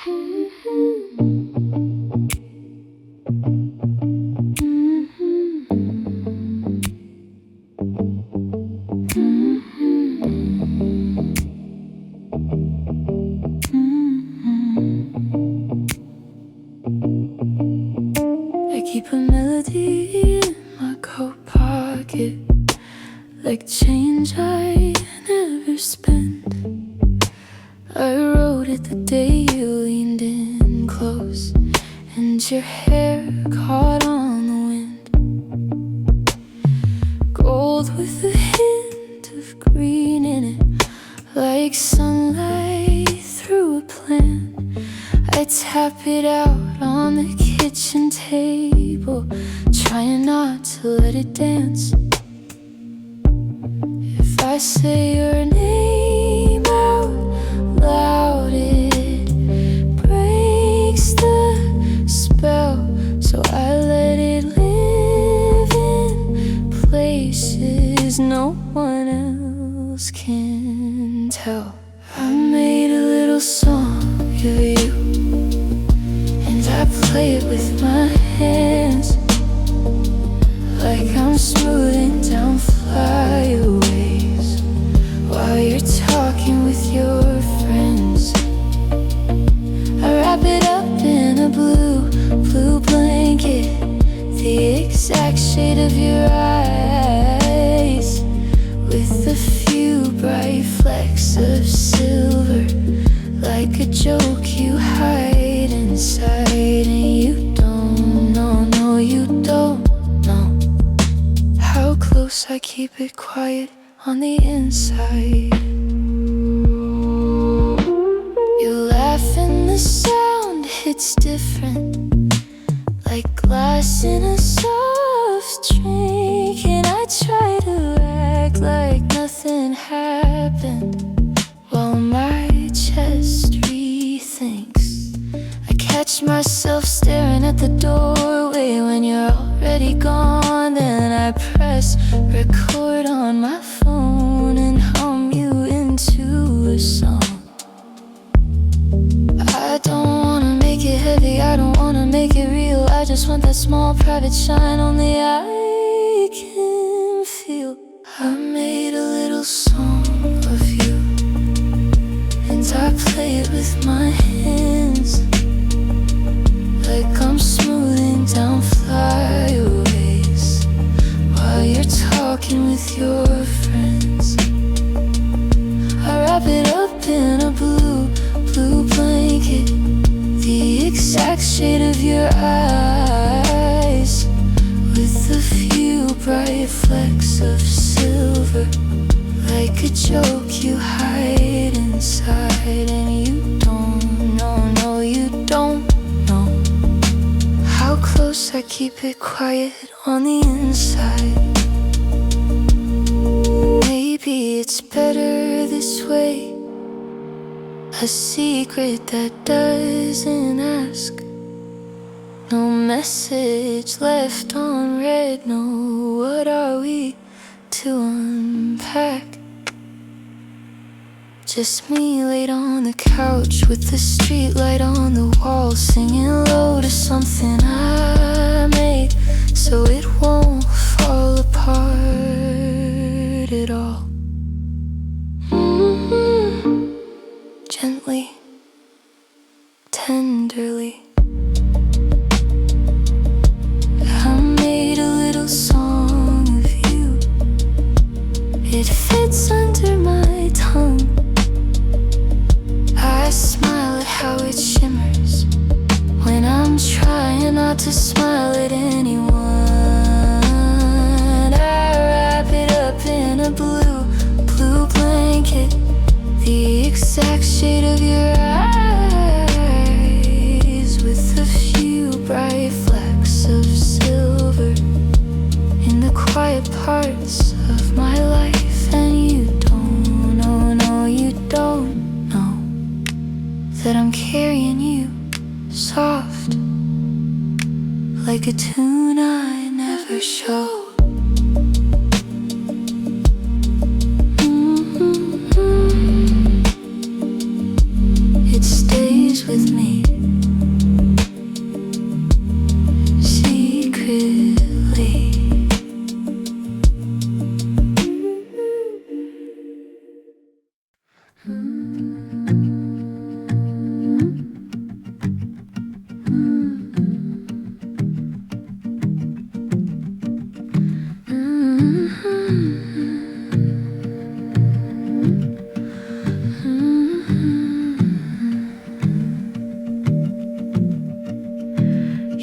I keep a melody in my coat pocket, like change I never spent. I wrote it the day you leaned in close, and your hair caught on the wind. Gold with a hint of green in it, like sunlight through a plant. I tap it out on the kitchen table, trying not to let it dance. If I say your name out loud, it breaks the spell. So I let it live in places no one else can tell. I made a little song of you, and I play it with my hands, like I'm smoothing down flyaways while you're talking with your friends. I wrap it up in a blue blanket, the exact shade of your eyes, with a few bright flecks of silver, like a joke you hide inside. And you don't know, no you don't know how close I keep it quiet on the inside. You laugh and the sound hits different, like glass in a soft drink. And I try to act like nothing happened, while my chest rethinks. I catch myself staring at the doorway when you're already gone. Then I press record on my phone and hum you into a song. I don't wanna make it heavy, I don't wanna make it real. I just want that small private shine only I can feel. I made a little song of you, and I play it with my hands, like I'm smoothing down flyaways while you're talking with your friends. I wrap it up in a blue blanket, the exact shade of your eyes, with a few bright flecks of silver, like a joke you hide inside. And you don't know, no you don't know how close I keep it quiet on the inside. Maybe it's better this way, a secret that doesn't ask. No message left on read, no what are we to unpack. Just me laid on the couch with the street light on the wall, singing low to something I made, so it won't fall apart at all. Gently, tenderly, I made a little song of you. It fits under my tongue. I smile at how it shimmers when I'm trying not to smile at anyone. I wrap it up in a blue blanket, the exact shade of your eyes, with a few bright flecks of silver in the quiet parts of my life. And you don't know, no you don't know that I'm carrying you soft, like a tune I never showed. It stays with me.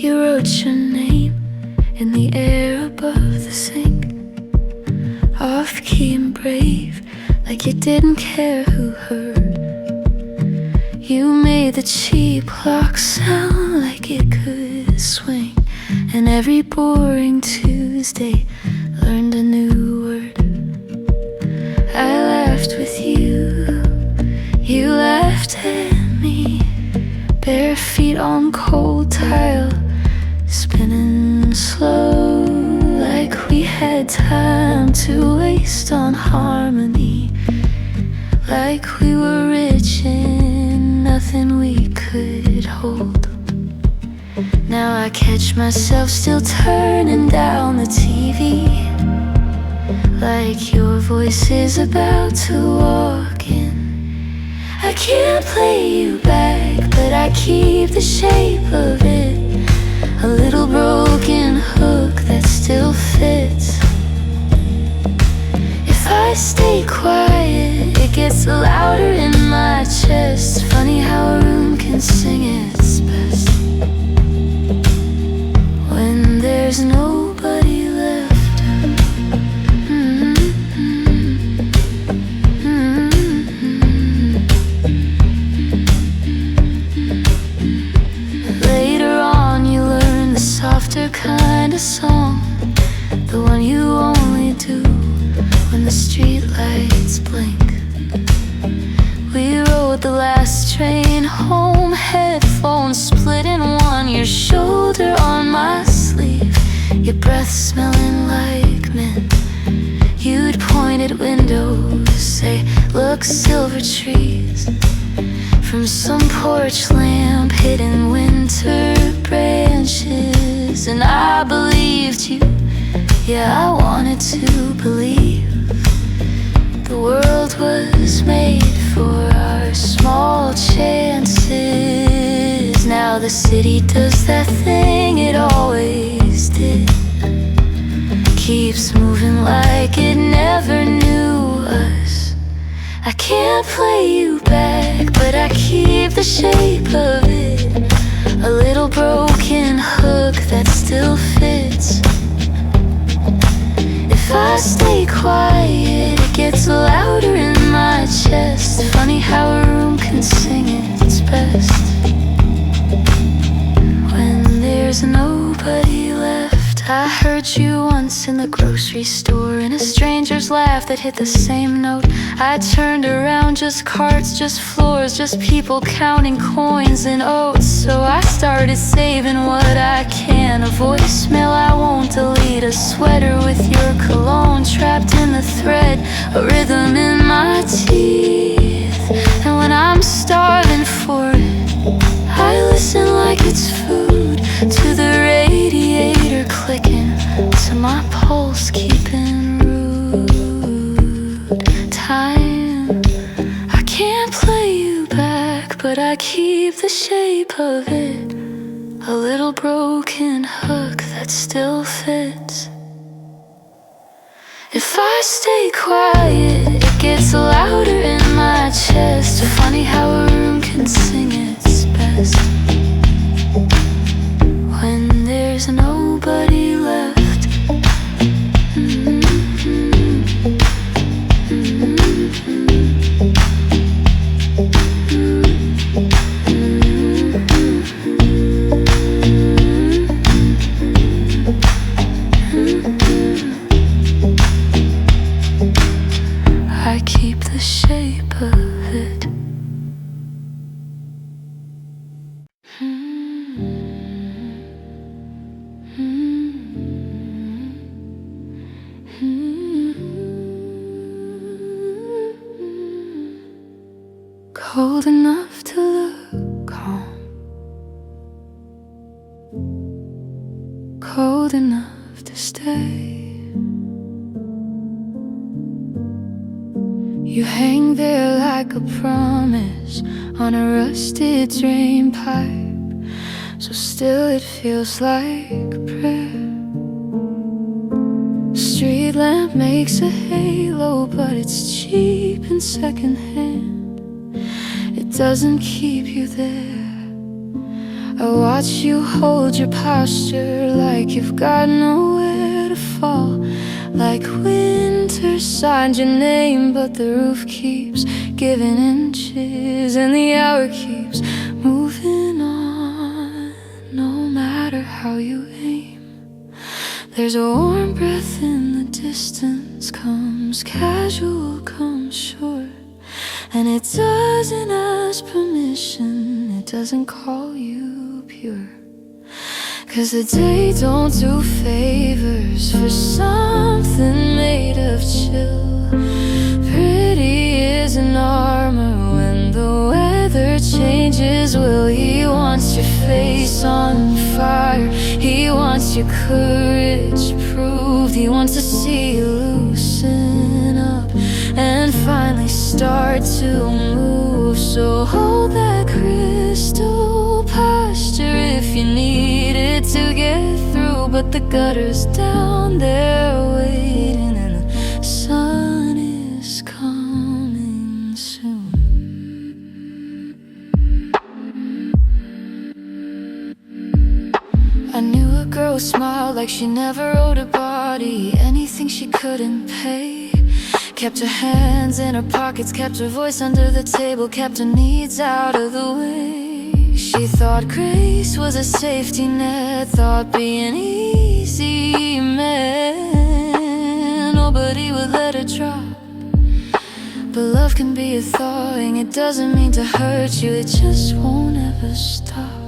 You wrote your name in the air above the sink, off-key and brave, like you didn't care who heard. You made the cheap lock sound like it could swing, and every boring Tuesday learned a new word. I laughed with you, you laughed at me, bare feet on cold tile, spinning slow, like we had time to waste on harmony, like we were rich in nothing we could hold. Now I catch myself still turning down the TV, like your voice is about to walk in. I can't play you back, but I keep the shape of it, a little broken hook that still fits. If I stay quiet, it gets louder in my chest. Funny how a room can sing its best when there's nobody left. Later on you learn the softer kind of song, the one you only do when the street lights blink. We rode the last train home, headphones split in one, your shoulder on my sleeve, your breath smelling like mint. You'd point at windows, say, look, silver trees, from some porch lamp hidden winter branches. And I believed you, yeah, I wanted to believe the world was made for our small chances. Now the city does that thing it always did, keeps moving like it never knew us. I can't play you back, but I keep the shape of it, a little broken hook that still fits. If I stay quiet, it gets louder in my chest. Funny how a room can sing its best when there's nobody left. I heard you once in the grocery store, in a stranger's laugh that hit the same note. I turned around, just carts, just floors, just people counting coins and oats. So I started saving what I can, a voicemail I won't delete, a sweater with your cologne trapped in the thread, a rhythm in my teeth. And when I'm starving for it, I listen like it's food, to the radiator clicking, to my pulse keeping rude time. I can't play you back, but I keep the shape of it, a little broken hook that still fits. If I stay quiet, it gets louder in my chest. Funny how a room can sing its best when there's nobody left. I keep the shape of it. Cold enough to look calm, cold enough to stay. You hang there like a promise on a rusted drain pipe, so still it feels like a prayer. Street lamp makes a halo, but it's cheap and secondhand. It doesn't keep you there. I watch you hold your posture like you've got nowhere to fall. Like winter signed your name, but the roof keeps giving inches and the hour keeps moving on. No matter how you aim, there's a warm breath in the distance. Comes casual, comes short, and it doesn't ask permission, it doesn't call you pure. 'Cause the day don't do favors for something made of chill. Pretty is an armor when the weather changes. Will he wants your face on fire, he wants your courage proved. He wants to see you loosen up and finally start to move. So hold that crystal posture if you need it to get through. But the gutter's down there waiting, and the sun is coming soon. I knew a girl smiled like she never owed a body anything she couldn't pay. Kept her hands in her pockets, kept her voice under the table, kept her needs out of the way. She thought grace was a safety net, thought being easy meant nobody would let her drop. But love can be a thawing, it doesn't mean to hurt you, it just won't ever stop.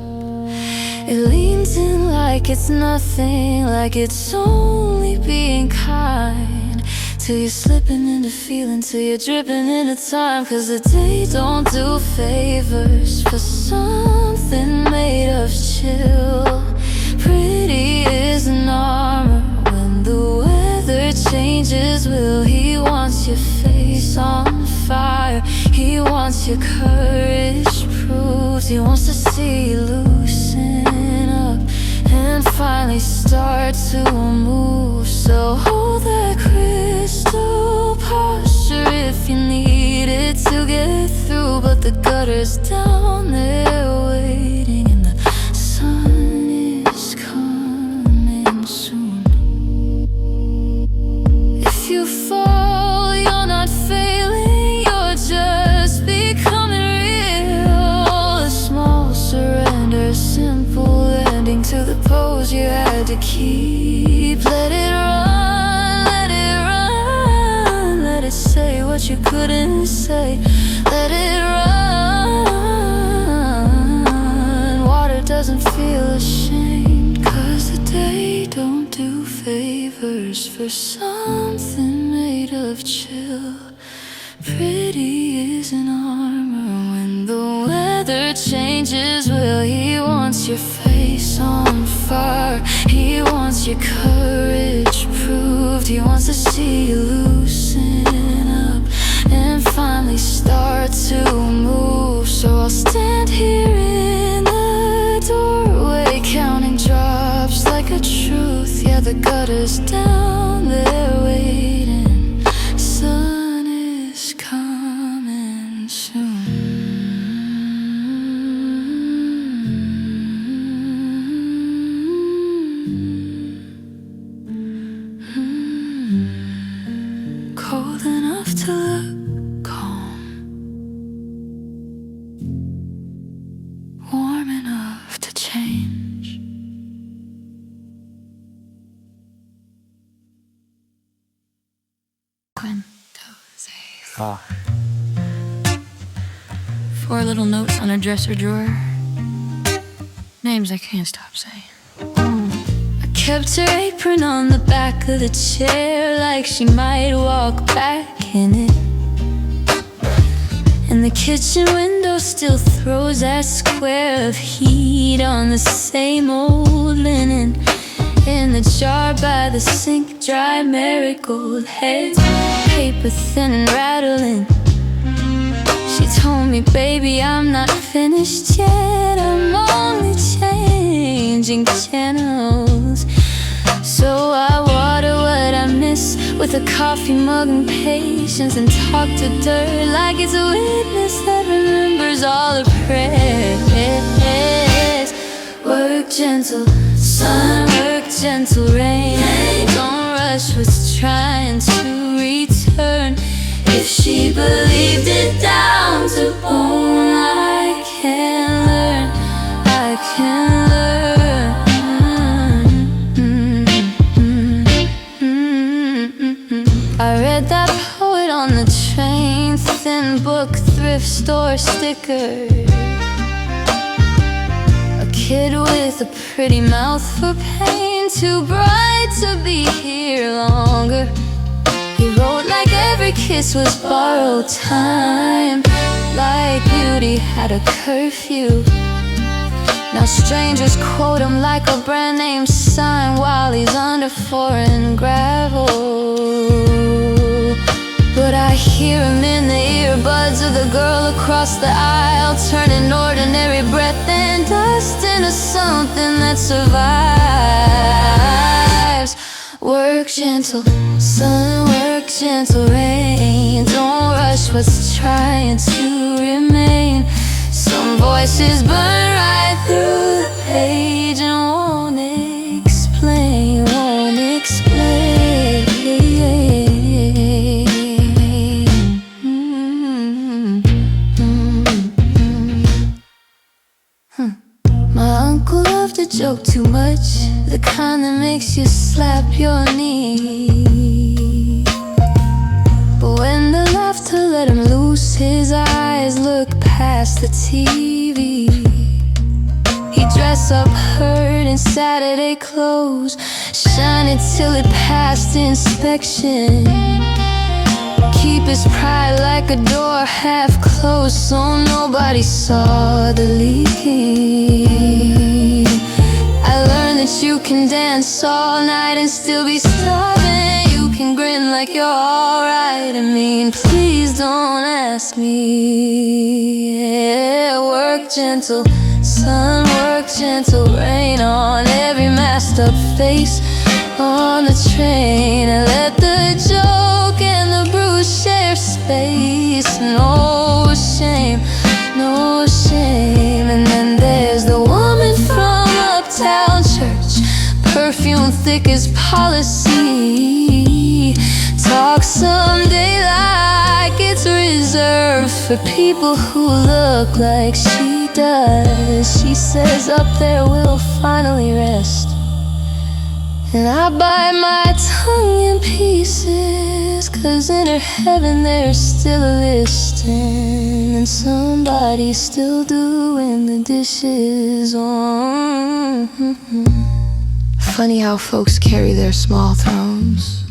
It leans in like it's nothing, like it's only being kind, till you're slipping into feeling, till you're dripping into time. 'Cause the day don't do favors for something made of chill. Pretty is an armor when the weather changes. Will he wants your face on fire, he wants your courage proved. He wants to see you loosen up and finally start to move. So hold that crystal posture if you need it to get through. But the gutter's down there waiting, and the sun is coming soon. If you fall, you're not failing, you're just becoming real. A small surrender, simple ending to the pose you had to keep. Let it run, let it run, let it say what you couldn't say. Let it run. Water doesn't feel ashamed, 'cause the day don't do favors for something made of chill. Pretty is an armor when the weather changes. Will he wants your face on fire, he wants your courage proved. He wants to see you loosen up and finally start to move. So I'll stand here in the doorway, counting drops like a truth. Yeah, the gutter's down there waiting, sun is coming soon. Cold enough to look calm, warm enough to change. Four little notes on a dresser drawer, names I can't stop saying. I kept her apron on the back of the chair, like she might walk back in it. And the kitchen window still throws that square of heat on the same old linen. In the jar by the sink, dry marigold heads, paper thin and rattling. She told me, baby, I'm not finished yet, I'm only changing channels. So I water what I miss with a coffee mug and patience, and talk to dirt like it's a witness that remembers all her prayers. work gentle sun, work gentle rain. Don't rush what's trying to return. If she believed it down to bone, I can learn, I can learn. I read that poet on the train, thin book, thrift store sticker. A kid with a pretty mouth for pain, too bright to be here longer. He wrote like every kiss was borrowed time, like beauty had a curfew. Now strangers quote him like a brand name sign while he's under foreign gravel. But I hear him in the earbuds of the girl across the aisle, turning ordinary breath and dust into something that survives. Work gentle sun, work gentle rain. Don't rush what's trying to remain. Some voices burn right through the page and won't explain, won't explain. My uncle loved to joke too much, the kind that makes you slap your knee. But when the laughter let him loose, his eyes look past the TV. He'd dress up hurt in Saturday clothes, shine it till it passed inspection. Keep his pride like a door half closed so nobody saw the leaking. I learned that you can dance all night and still be starving. You can grin like you're alright. I mean, please don't ask me. Yeah, work gentle sun, work gentle rain on every masked up face on the train. And let the joke and the bruise share space. No shame, no shame. And then there's the woman from uptown church, perfume thick as policy. Talk someday like it's reserved for people who look like she does. She says up there we'll finally rest. And I bite my tongue in pieces, 'cause in her heaven there's still a listing, and somebody's still doing the dishes. Oh. Funny how folks carry their small thrones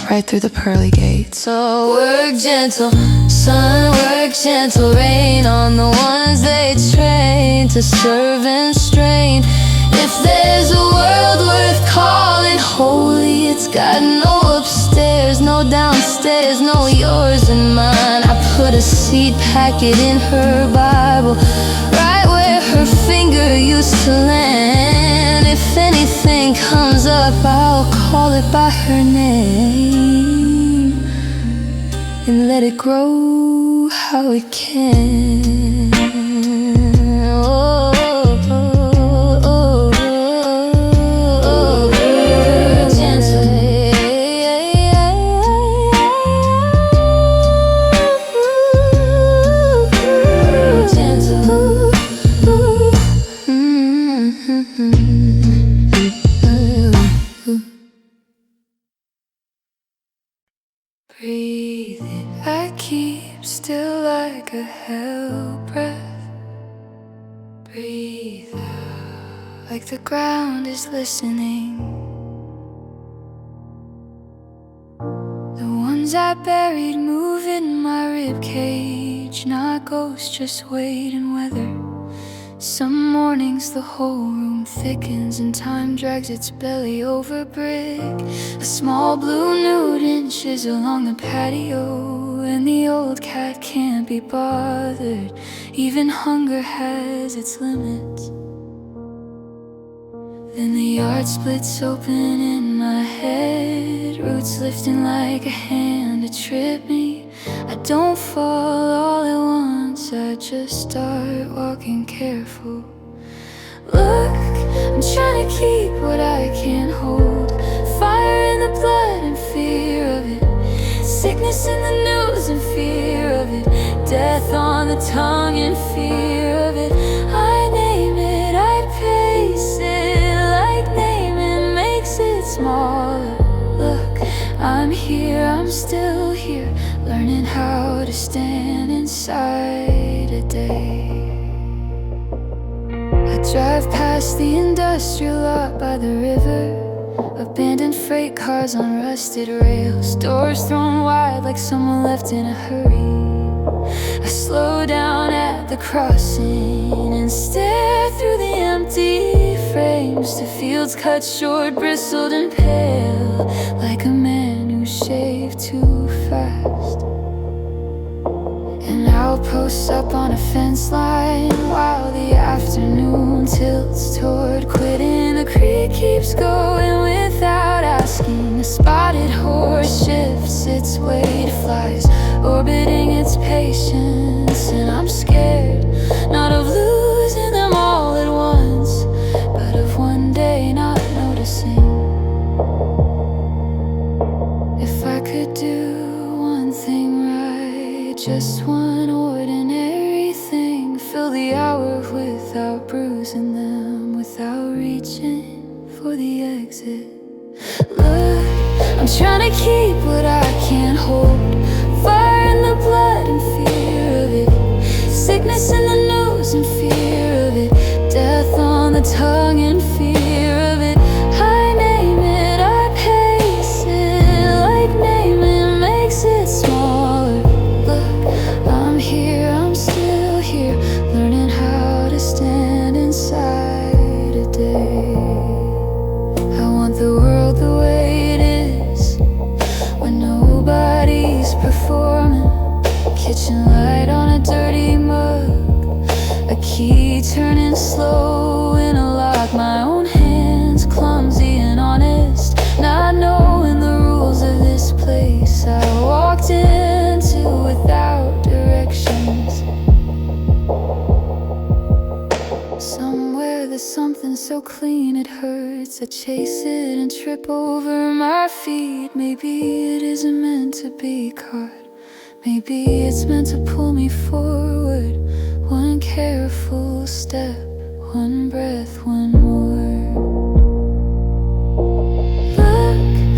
right through the pearly gates. So work gentle sun, work gentle rain on the ones they train to serve and strain. If there's a world worth calling holy, it's got no upstairs, no downstairs, no yours and mine. I put a seed packet in her Bible, right where her finger used to land. If anything comes up, I'll call it by her name and let it grow how it can. Oh. Breathe it, I keep still like a hell breath. Breathe out, like the ground is listening. The ones I buried move in my ribcage, not ghosts, just weight and weather. Some mornings the whole room thickens and time drags its belly over brick. A small blue nude inches along the patio, and the old cat can't be bothered. Even hunger has its limits. Then the yard splits open in my head, roots lifting like a hand to trip me. I don't fall all at once, I just start walking careful. Look I'm trying to keep what I can't hold. Fire in the blood and fear of it. Sickness in the news and fear of it. Death on the tongue and fear of it. I name it, I pace it. Like naming makes it smaller. Look, I'm here, I'm still here, learning how to stand inside a day. I drive past the industrial lot by the river. Abandoned freight cars on rusted rails. Doors thrown wide like someone left in a hurry. I slow down at the crossing and stare through the empty frames to fields cut short, bristled and pale, like a man who shaved too fast. And outposts up on a fence line while the afternoon tilts toward quitting. The creek keeps going without asking. A spotted horse shifts its weight, flies orbiting its patience. And I'm scared, not of losing them all at once, but of one day not noticing. If I could do one thing right, just one ordinary thing, fill the hour without bruising them, without reaching for the exit. Look, I'm trying to keep what I can't hold. Fire in the blood and fear of it. Sickness in the news and fear of it. Death on the tongue and fear of it. I name it, I pace it. Like naming makes it smaller. Look, I'm here, I'm still here, learning how to stand inside a day. I want the world the way it is, when nobody's performing. Kitchen light on a dirty mug, a key turning slow in a lock. My own hands clumsy and honest, not knowing the rules of this place I walked into without directions. Somewhere there's something so clean it hurts. I chase it and trip over my feet. Maybe it isn't meant to be caught. Maybe it's meant to pull me forward. One careful step, one breath, one more. Look,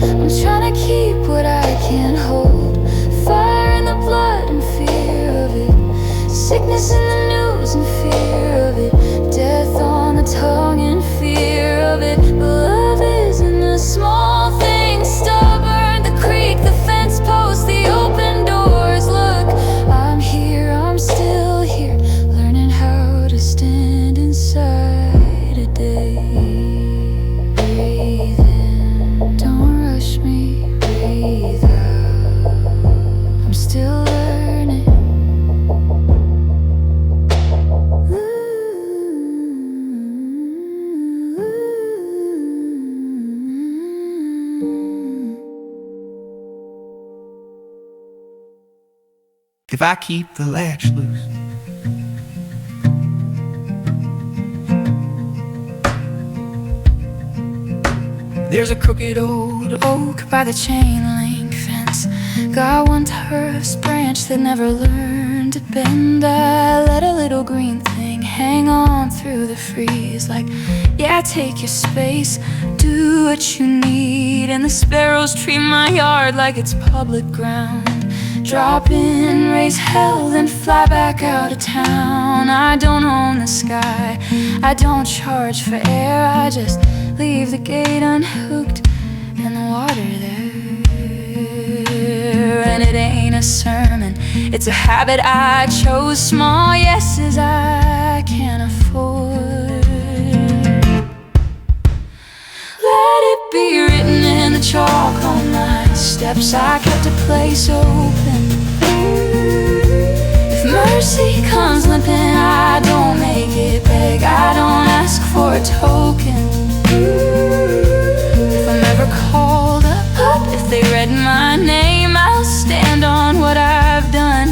I'm trying to keep what I can't hold. Fire in the blood and fear of it. Sickness in the news and fear of it. Death on the tongue and fear of it. But love is in the small things, stubborn, the creek, the fence post, the open doors. Look, I'm here, I'm still here, learning how to stand inside a day. Breathe in, don't rush me, breathe out. I'm still learning. If I keep the latch loose, there's a crooked old oak by the chain link fence. Got one terse branch that never learned to bend. I let a little green thing hang on through the freeze, like, yeah, take your space, do what you need. And the sparrows treat my yard like it's public ground. Drop in, raise hell, then fly back out of town. I don't own the sky, I don't charge for air. I just leave the gate unhooked and the water there. And it ain't a sermon, it's a habit I chose. Small yeses I can't afford. Let it be written in the chalk on my steps. I kept a place open. If mercy comes limping, I don't make it beg. I don't ask for a token. If I'm ever called up, if they read my name, I'll stand on what I've done.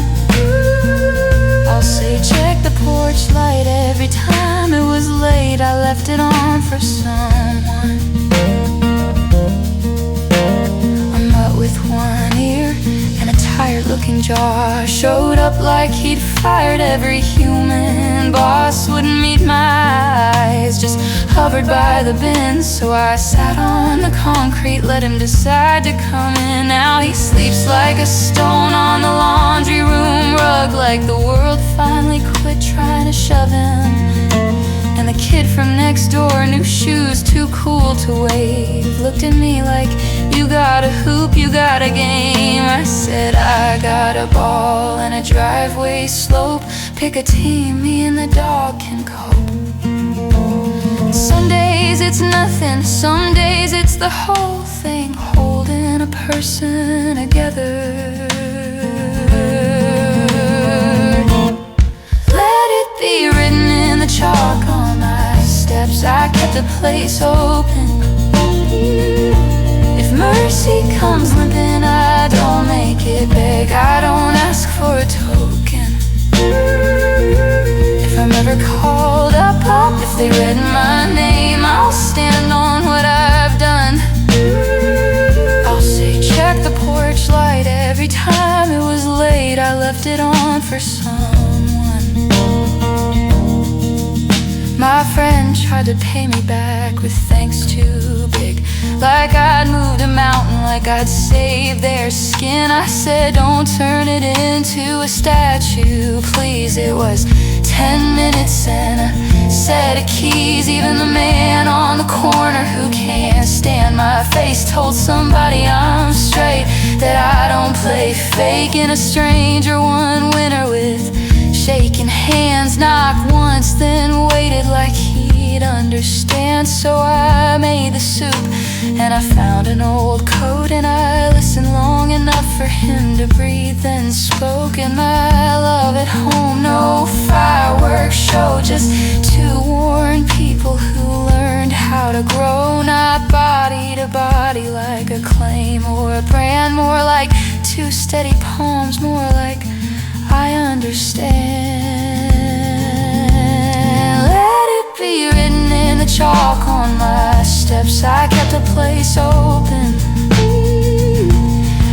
I'll say check the porch light every time it was late. late, I left it on for someone. I'm up with one ear and a tired-looking jaw. Showed up like he'd fired every human boss. Wouldn't meet my eyes, just hovered by the bin. So I sat on the concrete, let him decide to come in. Now he sleeps like a stone on the laundry room rug, like the world finally quit trying to shove him. And the kid from next door, new shoes too cool to wave, looked at me like, you got a hoop, you got a game. I said, I got a ball and a driveway slope. Pick a team, me and the dog can cope. Some days it's nothing, some days it's the whole thing, holding a person together. Let it be written in the chalk on my steps, I kept the place open. If mercy comes limping, I don't make it beg, I don't ask for a token. If I'm ever called up, if they read my name, I'll stand on what I've done. I'll say, check the porch light. Every time it was late, I left it on for someone. My friend tried to pay me back with thanks too big, like I'd moved a mountain, like I'd saved their skin. I said, don't turn it into a statue, please. It was 10 minutes and a set of keys. Even the man on the corner who can't stand my face told somebody I'm straight, that I don't play fake. And a stranger, one winter with shaking hands, knocked once, then waited like he'd understand. So I made the soup and I found an old coat, and I listened long enough for him to breathe, then spoke. And my love at home, no fireworks show, just two worn people who learned how to grow, not body to body like a claim or a brand, more like two steady palms, more like I understand. Let it be written in the chalk on my steps, I kept the place open.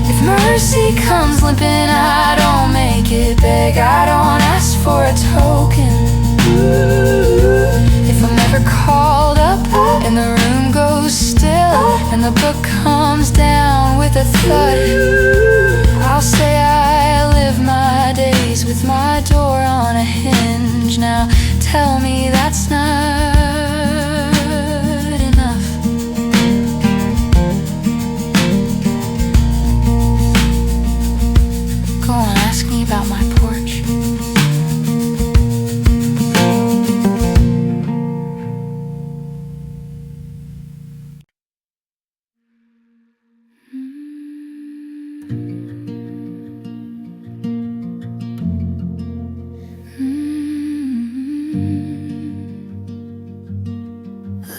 If mercy comes limping, I don't make it beg, I don't ask for a token. If I'm ever called up and the room goes still and the book comes down with a thud, I'll say I live my days with my door on a hinge. Now tell me that's not enough. Go on, ask me about my porch.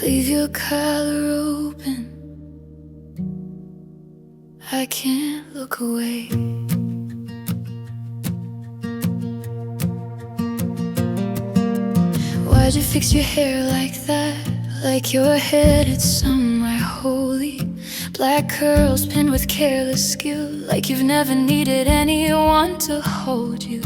Leave your collar open, I can't look away. Why'd you fix your hair like that? Like you're headed somewhere holy. Black curls pinned with careless skill, like you've never needed anyone to hold you.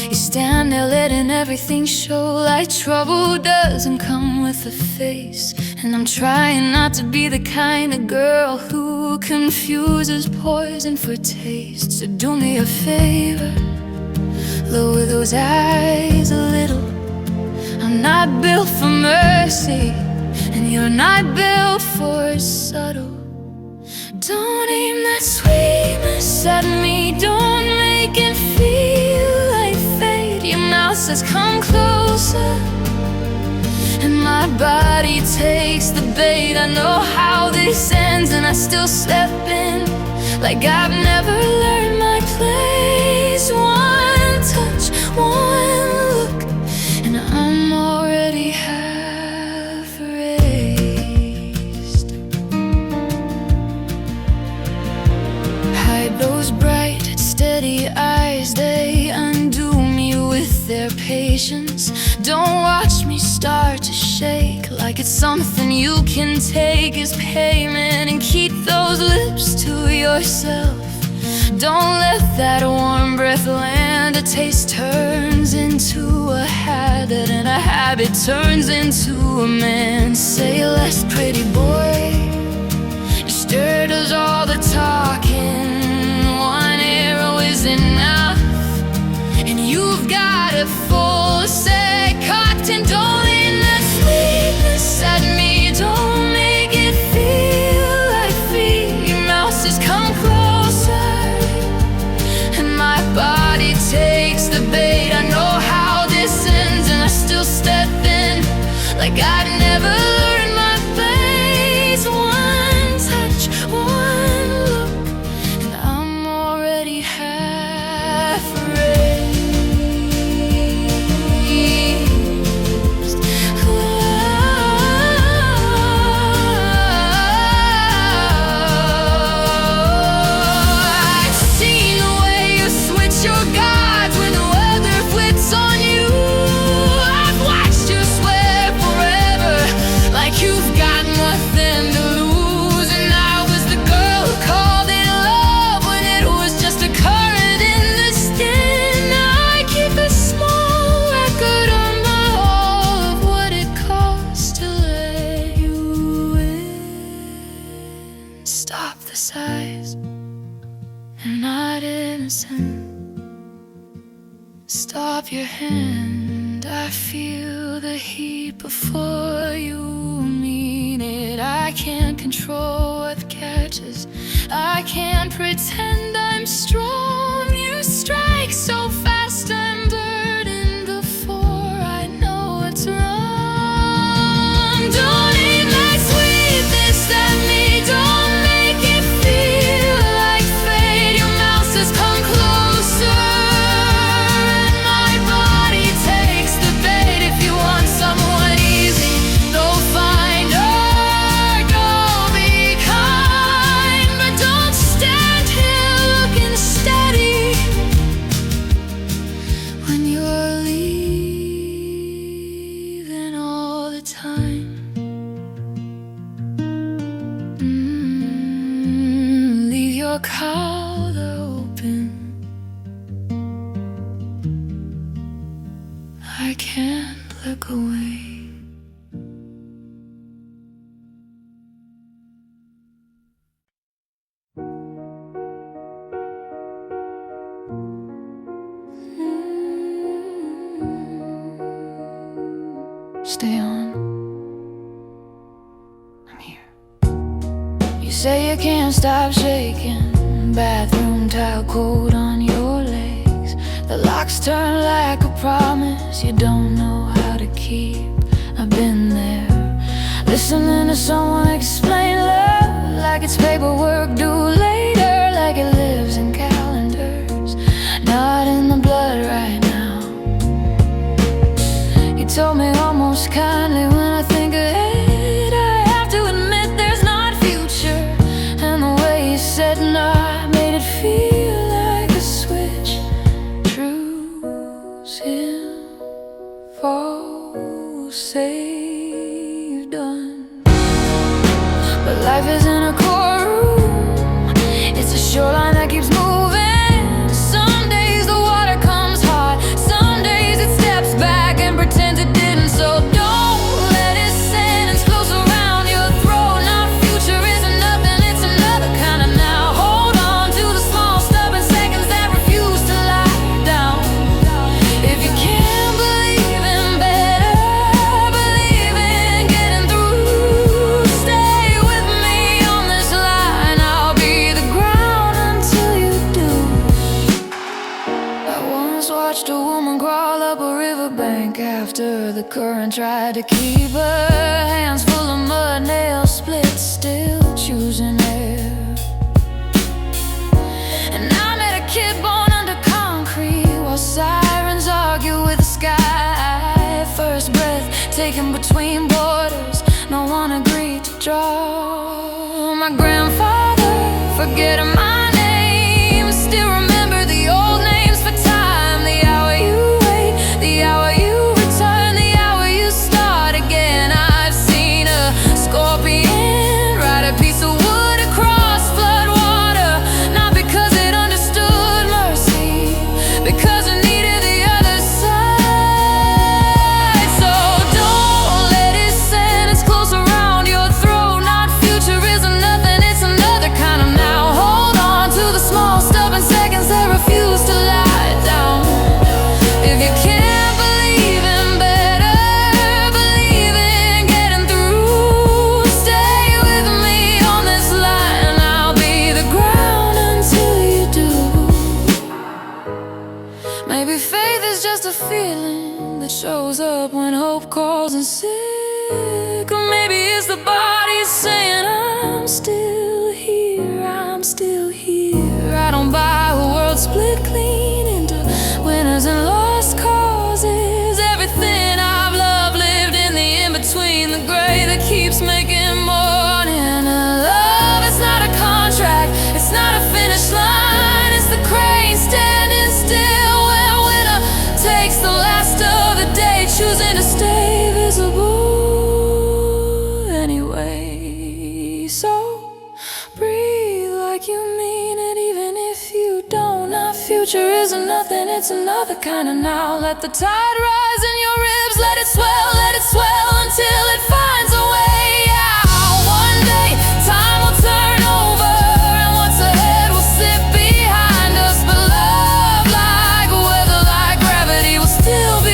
You stand there letting everything show, like trouble doesn't come with a face. And I'm trying not to be the kind of girl who confuses poison for taste. So do me a favor, lower those eyes a little. I'm not built for mercy, and you're not built for subtle. Don't aim that sweetness at me, don't make it feel like fate. Your mouth says come closer, and my body takes the bait. I know how this ends, and I still step in like I've never learned my place. One touch, one look, and I'm already half raised. Hide those bright, steady eyes, they undo me with their patience. Don't watch me start to shake something you can take as payment and keep those lips to yourself. Don't let that warm breath land. A taste turns into a habit, and a habit turns into a man. Say less, pretty boy. Your stir does all the talking. One arrow is enough, and you've got a full set cocked. And don't let that sweetness at me. Don't make it feel like feet. Your mouse has come closer, and my body takes the bait. I know how this ends, and I still step in like I'd never learned my place. One touch, one look, and I'm already half raised. I've seen the way you switch your guards when the weather flips on you. I've watched you swear forever like you've got nothing to lose. And I was the girl who called it love when it was just a current in the skin. Now I keep a small record on my wall of what it costs to let you in. Stop the sighs, they're not innocent. Stop your hand, I feel the heat before you mean it. I can't control what catches, I can't pretend I'm strong. You strike so fast, I'm burdened before I know what's wrong. Don't eat my sweetness at me, don't make it feel like fate. Your mouse has come closer, and my body takes the bait. If you want someone easy, go find her, go be kind. But don't stand here looking steady when you're leaving all the time. Leave your collar open, I can't look away. Stay on, I'm here. You say you can't stop shaking, bathroom towel cold on your legs. The locks turn like a promise you don't know how to keep. I've been there, listening to someone explain love like it's paperwork due later, like it lives in calendars, not in the blood right now. You told me almost kindly, when I think ahead, I have to admit there's not future. And the way you said no made it feel like a switch. True's him, false, say done. But life isn't a courtroom, it's a shoreline that keeps moving. Some days the water comes hot, some days it steps back and pretends it didn't. So don't let its sentence close around your throat. Now future isn't nothing, it's another kind of now. Hold on to the small stubborn seconds that refuse to lie down. If you can't believe in better, believe in getting through. Stay with me on this line, I'll be the ground until you do. I once watched a woman crawl up a riverbank after the current tried to keep her hands full of mud, nails split, still choosing air. And I met a kid born under concrete while sirens argue with the sky. First breath taken between borders, no one agreed to draw. My grandfather, forget my name, still remember the old names for time. The hour you wait, the hour you return, the hour you start again. I've seen a walls and sick. Or maybe it's the body saying I'm still here, I'm still here. I don't buy a world split clean into winners and lost causes. Everything I've loved lived in the in-between, the gray that keeps making morning. Love is not a contract, it's not a finish line. It's the crane standing still when winter takes the last of the day, choosing to stay visible anyway. So breathe like you mean it, even if you don't. Our future isn't nothing, it's another kind of now. Let the tide rise in your ribs, let it swell until it finds a way out. One day time will turn over and what's ahead will sit behind us. But love, like weather, like gravity, will still be.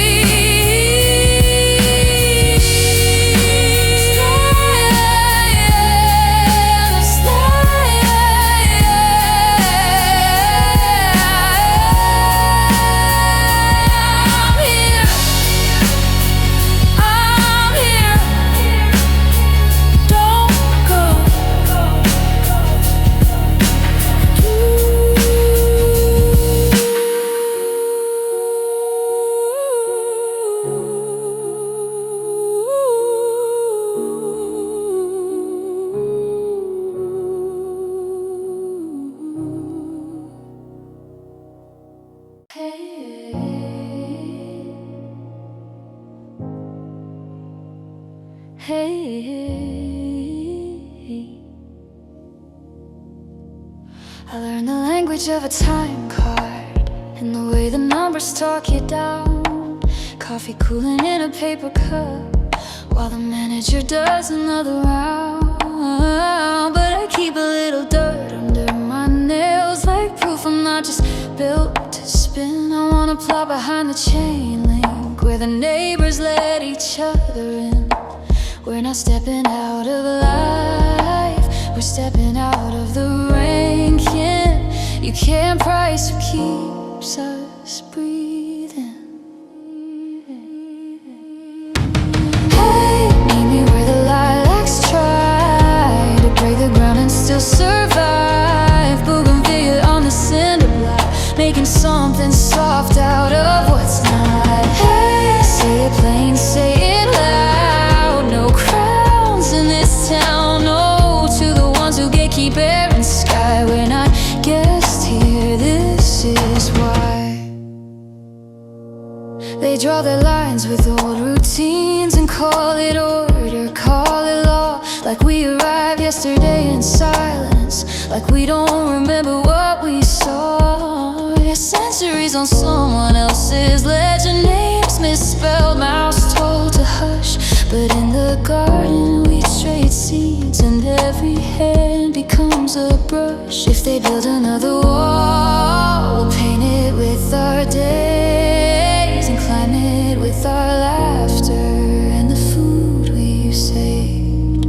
I learned the language of a time card and the way the numbers talk you down. Coffee cooling in a paper cup while the manager does another round. But I keep a little dirt under my nails, like proof I'm not just built to spin. I wanna plot behind the chain link where the neighbors let each other in. We're not stepping out of life, we're stepping out of the ranking. You can't price what keeps us breathing. Hey, meet me where the lilacs try to break the ground and still survive. Bougainvillea on the cinder block, making something soft out of what's not. Hey, say it plain, say it loud. No crowns in this town, no to the ones who gatekeep air and sky. We're not guests here, this is why. They draw their lines with old routines and call it order, call it law. Like we arrived yesterday in silence, like we don't remember what we saw. Yeah, centuries on someone else's ledger, names misspelled, mouths told to hush. But in the garden we trade seeds and every hand becomes a brush. If they build another wall, we'll paint it with our days and climb it with our laughter and the food we've saved.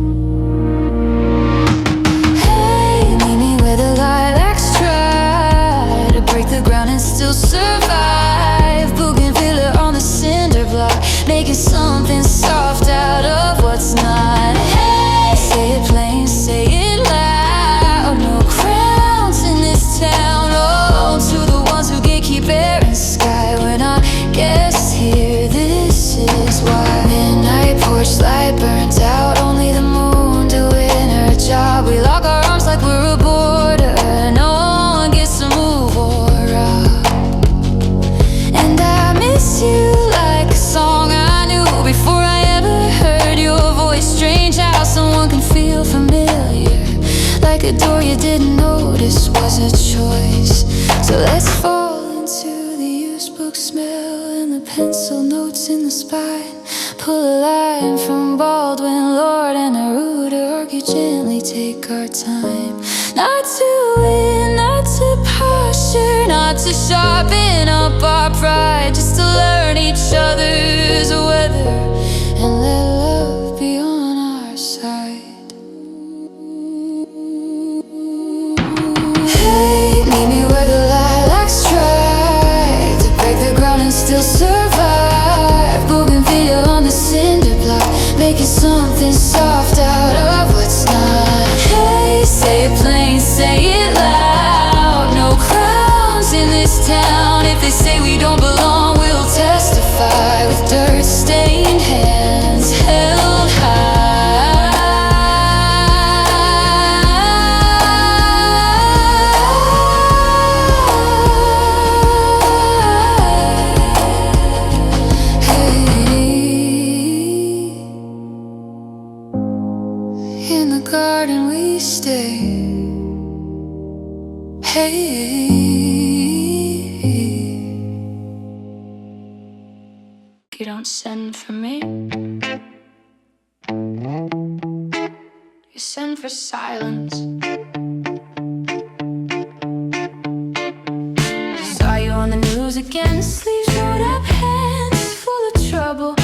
Hey, meet me where the lilacs try to break the ground and still survive. Bougainvillea on the cinder block, making something soft out of what's not. Hey, say it plain, say it loud. No crowns in this town, oh, to the ones who gatekeep air and sky. We're not guests here, this is why. Midnight porch light burns out, only the moon doing her job. We lock our arms like we're a border, no one gets to move or out. And I miss you like a song I knew before I ever heard your voice. Strange how someone can feel familiar, like a door you didn't notice was a choice. So let's fall into the used book smell and the pencil notes in the spine. Pull a line from Baldwin, Lord, and Neruda. Argue gently, take our time. Not to win, not to posture, not to sharpen up our pride, just to learn each other's weather and let love be on our side. Hey, meet me where the lilacs try to break the ground and still survive. Bougainvillea on the cinder something soft out of what's not. Hey, say it plain, say it loud. No clowns in this town. If they say we don't belong, we'll testify with dirt-stained hands held high. In the garden we stay. Hey, you don't send for me, you send for silence. Saw you on the news again, sleeves rolled up, hands full of trouble.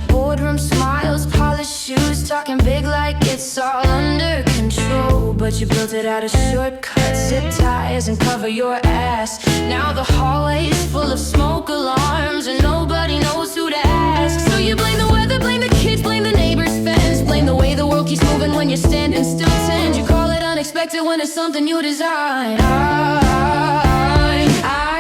Boardroom smiles, polished shoes, talking big like it's all under control. But you built it out of shortcuts, zip ties, and cover your ass. Now the hallway's full of smoke alarms, and nobody knows who to ask. So you blame the weather, blame the kids, blame the neighbor's fence, blame the way the world keeps moving when you're standing still. Tend you call it unexpected when it's something you design. I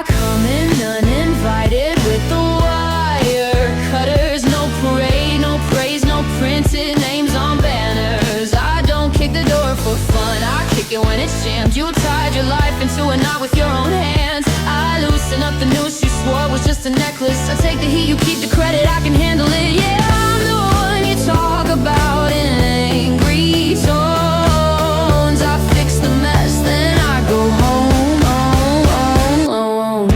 come in uninvited with the wire cutters. No parade, no praise, no printed names on banners. I don't kick the door for fun, I kick it when it's jammed. You tied your life into a knot with your own hands. I loosen up the noose you swore was just a necklace. I take the heat, you keep the credit, I can handle it. Yeah, I'm the one you talk about in angry tones. I fix the mess, then I go home, home, home, home.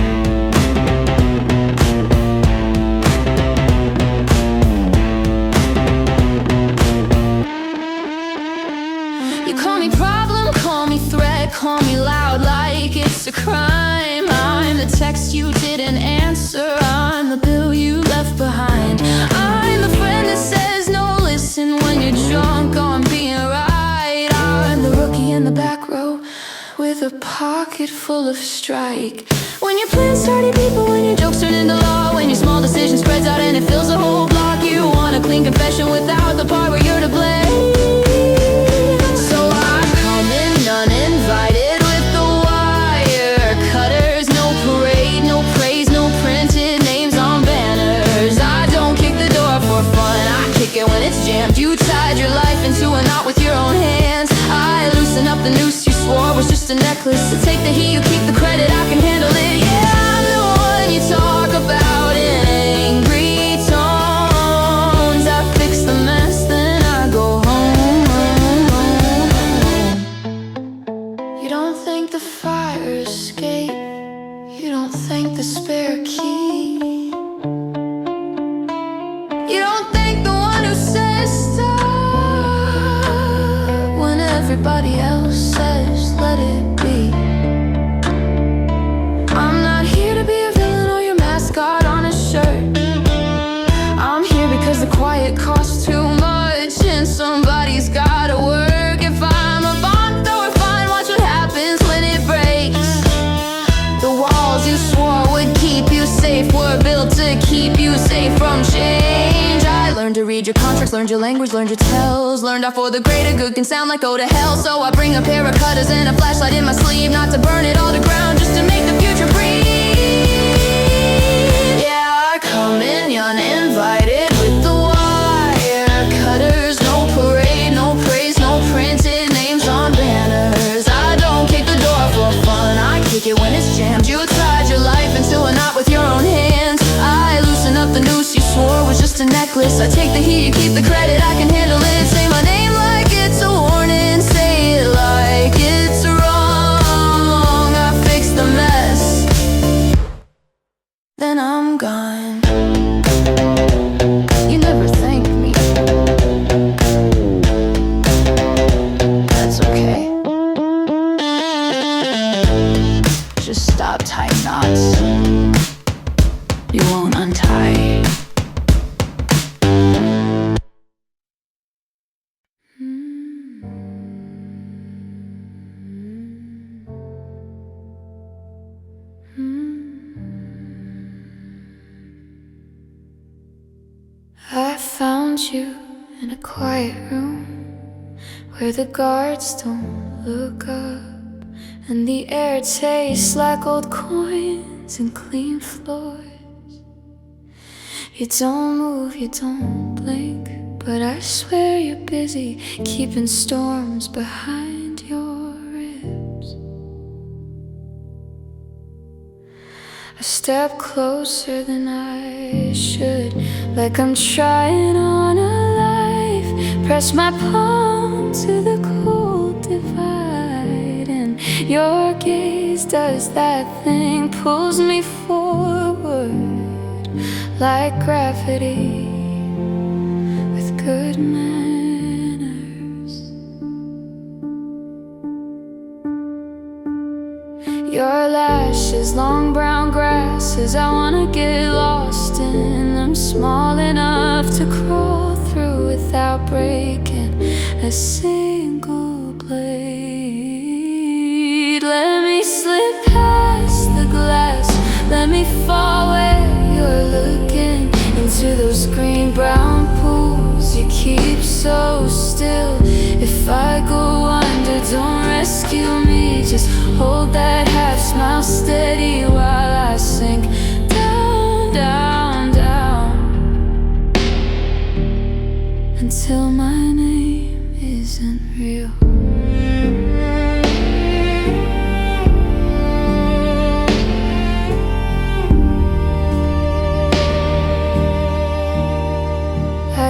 You call me problem, call me threat, call me loud like it's a crime. I'm the text you didn't answer, I'm the bill you left behind. I'm the friend that says no, listen when you're drunk on being right. I'm the rookie in the back row with a pocket full of strike. When your plans started people, when your jokes turn into law, when your small decision spreads out and it fills the whole block. You want a clean confession without the part where you're to blame. So I come in uninvited with the wire cutters. No parade, no praise, no printed names on banners. I don't kick the door for fun, I kick it when it's jammed. You tied your life into a knot with your own hands. I loosen up the noose you swore was just a necklace. To take the heat, you keep the credit, I can handle it. Yeah, I'm the one you talk about in angry tones. I fix the mess, then I go home, home, home. You don't thank the fire escape, you don't thank the spare key. You don't thank the one who says stop when everybody else says let it be. I'm not here to be a villain or your mascot on a shirt. I'm here because the quiet costs too much and somebody's gotta work. If I'm a bomb thrower, fine, watch what happens when it breaks. The walls you swore would keep you safe were built to keep you safe from change. I learned to read your contracts, learned your language, learned your tells. Learned off for the greater good can sound like go to hell. So I bring a pair of cutters and a flashlight in my sleeve, not to burn it all to ground, just to make the future breathe. Yeah, I come in uninvited with the wire cutters. No parade, no praise, no printed names on banners. I don't kick the door for fun, I kick it when it's jammed. You tied your life into a knot with your own hands. I loosen up the noose you swore was just a necklace. I take the heat, you keep the credit, I can handle it. Say my name like it's a warning, say it like it's wrong. I fix the mess, then I'm gone. You never thank me, that's okay. Just stop tying knots, you won't untie. I found you in a quiet room where the guards don't look up, and the air tastes like old coins and clean floors. You don't move, you don't blink, but I swear you're busy keeping storms behind your ribs. I step closer than I should, like I'm trying on a life. Press my palm to the cold divide, and your gaze does that thing, pulls me forward like gravity with good manners. Your lashes, long brown grasses, I wanna get lost in them, small enough to crawl through without breaking a single blade. Let me slip past the glass, let me fall where you're looking, into those green-brown pools you keep so still. If I go under, don't rescue me, just hold that half smile steady while I sink down, down, down, until my name isn't real.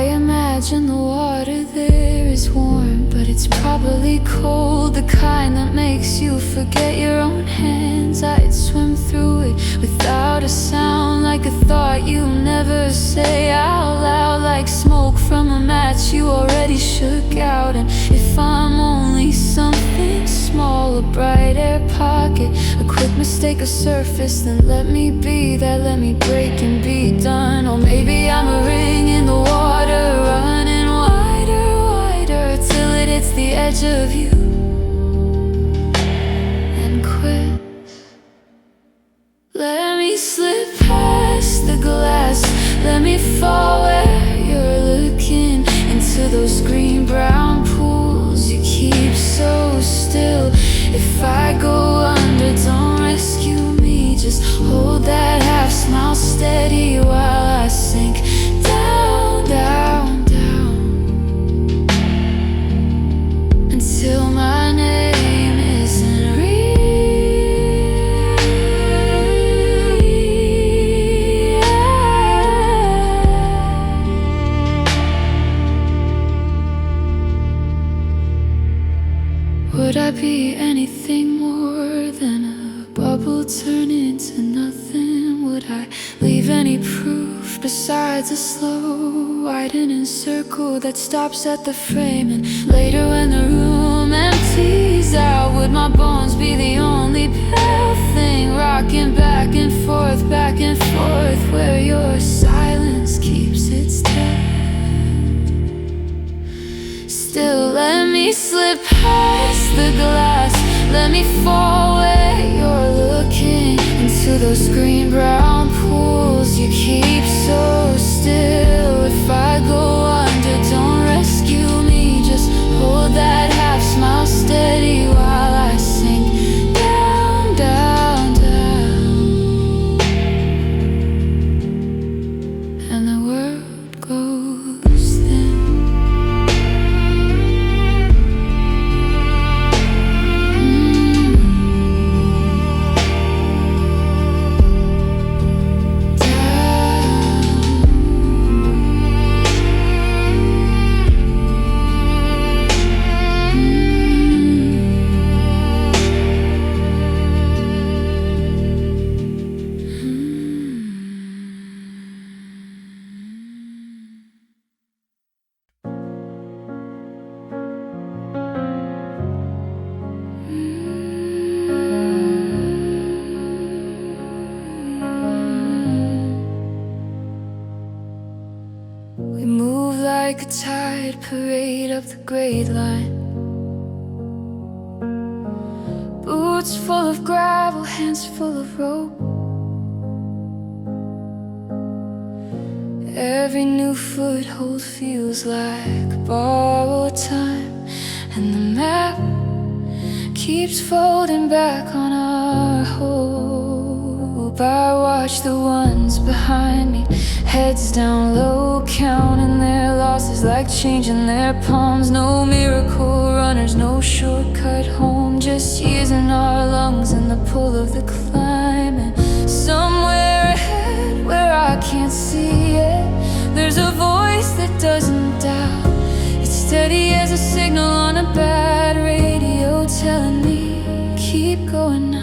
Imagine the water there is warm, but it's probably cold, the kind that makes you forget your own hands. I'd swim through it without a sound, like a thought you never say out loud, like smoke from a match you already shook out. And if I'm only something small, a bright air pocket, a quick mistake, a surface, then let me be that, let me break and be done. Or maybe I'm a ring in the water, running wider, wider, till it hits the edge of you and quits. Let me slip past the glass, let me fall where you're looking, into those green-brown pools you keep so still. If I go under, don't rescue me, just hold that half smile steady while I sink down, down, down, until my name isn't real. Would I be anything more than a bubble turn into nothing? Would I leave any proof besides a slow widening circle that stops at the frame? And later when the room empties out, would my bones be the only pale thing, rocking back and forth, where your silence keeps its tale? Still, let me slip past the glass, let me fall where you're looking, into those green-brown pools you keep so still. If I go under, don't rescue me, just hold that half smile steady while I sink down, down, down, and the world goes thin. We move like a tide, parade up the grade line. Boots full of gravel, hands full of rope. Every new foothold feels like borrowed time, and the map keeps folding back on our hope. I watch the ones behind me, heads down low, counting their losses like changing their palms. No miracle runners, no shortcut home, just years in our lungs and the pull of the climb. And somewhere ahead where I can't see it, there's a voice that doesn't doubt. It's steady as a signal on a bad radio, telling me, keep going now.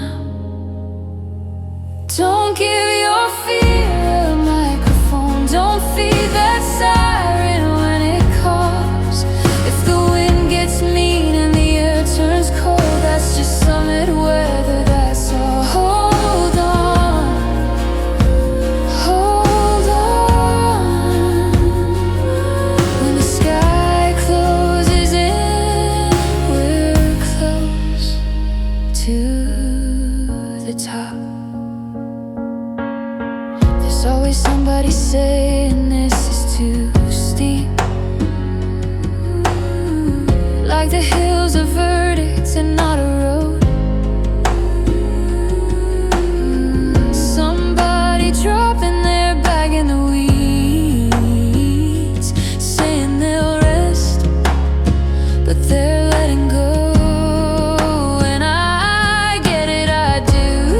Don't give your fear a microphone, don't feed that siren when it calls. If the wind gets mean and the air turns cold, that's just summit weather, that's all. Hold on, hold on. When the sky closes in, we're close to the top. There's always somebody saying this is too steep, like the hills are verdicts and not a road. Somebody dropping their bag in the weeds, saying they'll rest, but they're letting go. And I get it, I do.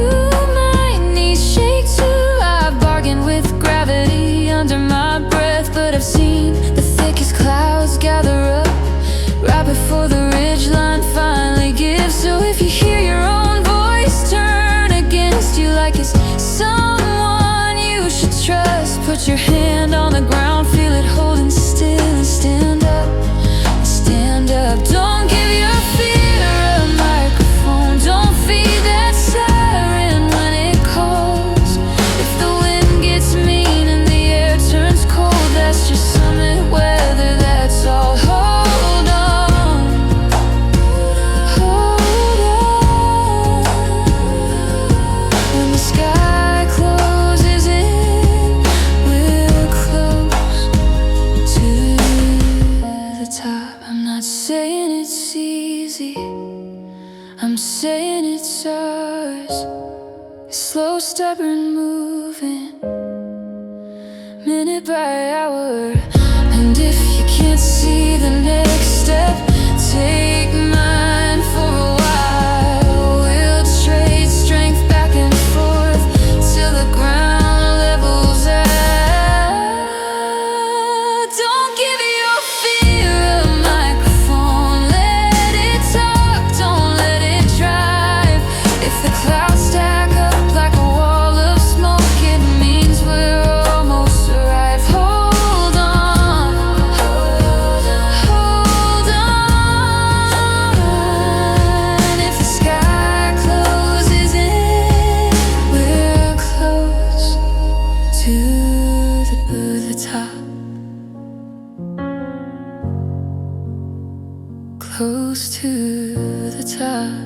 My knees shake too. I've bargained with gravity under my breath, but I've seen the thickest clouds gather up right before the ridgeline finally gives. So if you hear your own voice turn against you like it's someone you should trust, put your hand on the ground, feel it holding still, and stand up, stand up. Don't give your fear a microphone, don't feed that siren when it calls. If the wind gets mean and the air turns cold, that's just summit weather, that's all. Hold on, hold on. When the sky closes in, we're close to the top. I'm not saying it's easy, I'm saying it's ours. Slow, stubborn moving, minute by hour. And if you can't see the next step, take mine for a while. We'll trade strength back and forth till the ground levels out. Don't give your fear a microphone, let it talk, don't let it drive. If the clouds stack up like a wall of smoke, it means we're almost arrived. Hold on, hold on. If the sky closes in, we're close to the top. Close to the top.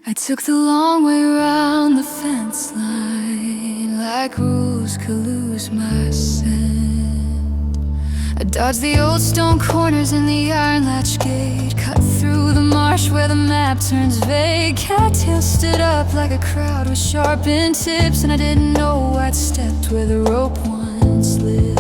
I took the long way around the fence line, like rules could lose my scent. I dodged the old stone corners and the iron latch gate, cut through the marsh where the map turns vague. Cattails stood up like a crowd with sharpened tips, and I didn't know I'd stepped where the rope once lived.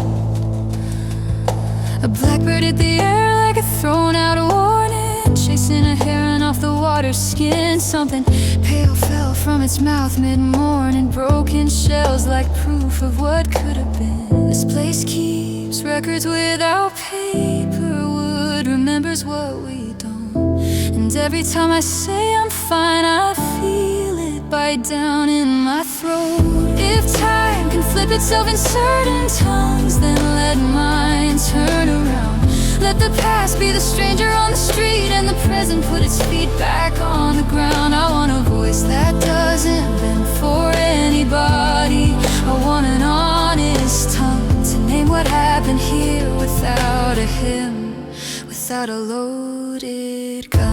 A blackbird hit the air like a thrown out warning, chasing a heron off the water's skin. Something pale fell from its mouth mid-morning, broken shells like proof of what could have been. This place keeps records without paper, wood remembers what we don't. And every time I say I'm fine, I feel it bite down in my throat. If time can flip itself in certain tongues, then let mine turn around. Let the past be the stranger on the street, and the present put its feet back on the ground. I want a voice that doesn't bend for anybody. I want an honest tongue to name what happened here without a hymn, without a loaded gun.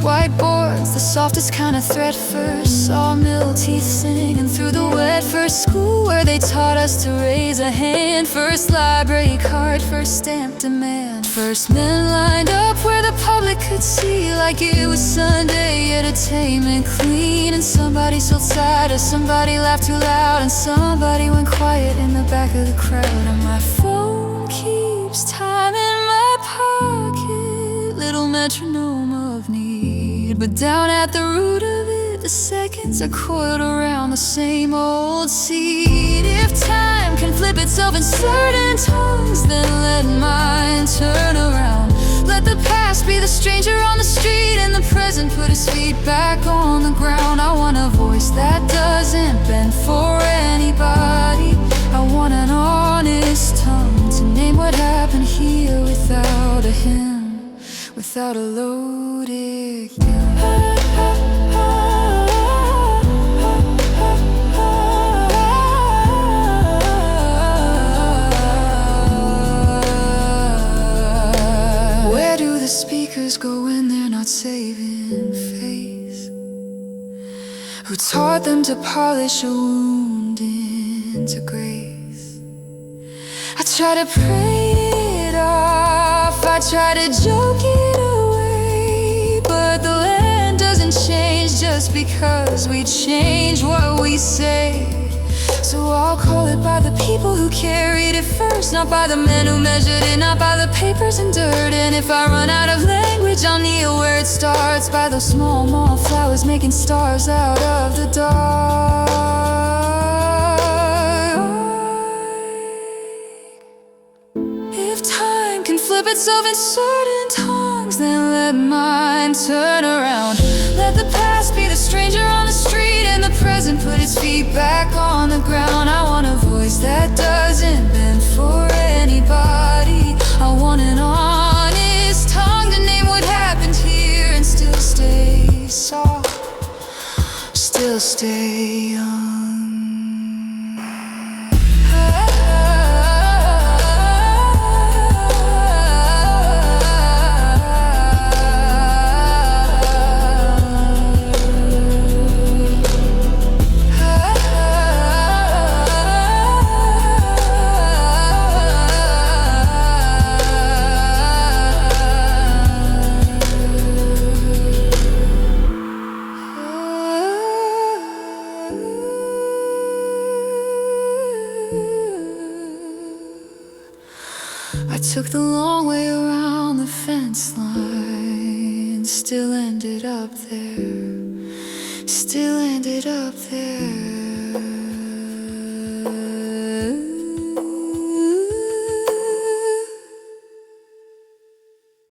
Whiteboards, the softest kind of thread first. Sawmill teeth singing through the wet. First school where they taught us to raise a hand. First library card, first stamp demand. First men lined up where the public could see, like it was Sunday, entertainment clean. And somebody sold cider, somebody laughed too loud, and somebody went quiet in the back of the crowd. And my phone keeps time in my pocket, little metronome of need. But down at the root of it, the seconds are coiled around the same old seed. If time can flip itself in certain tongues, then let mine turn around. Let the past be the stranger on the street, and the present put his feet back on the ground. I want a voice that doesn't bend for anybody. I want an honest tongue to name what happened here without a hymn, without a loaded gun. Where do the speakers go when they're not saving face? Who taught them to polish a wound into grace? I try to pray it off, I try to joke it away, but the land doesn't change just because we change what we say. So I'll call it by the people who carried it first, not by the men who measured it, not by the papers and dirt. And if I run out of language, I'll kneel where it starts, by those small, small flowers making stars out of the dark. If time can flip itself in certain tongues, then let mine turn around. Let the past be the stranger on the street, and the present put its feet back on the ground. I want a voice that doesn't bend for anybody. I want an honest tongue to name what happened here and still stay soft, still stay young. I took the long way around the fence line, still ended up there, still ended up there.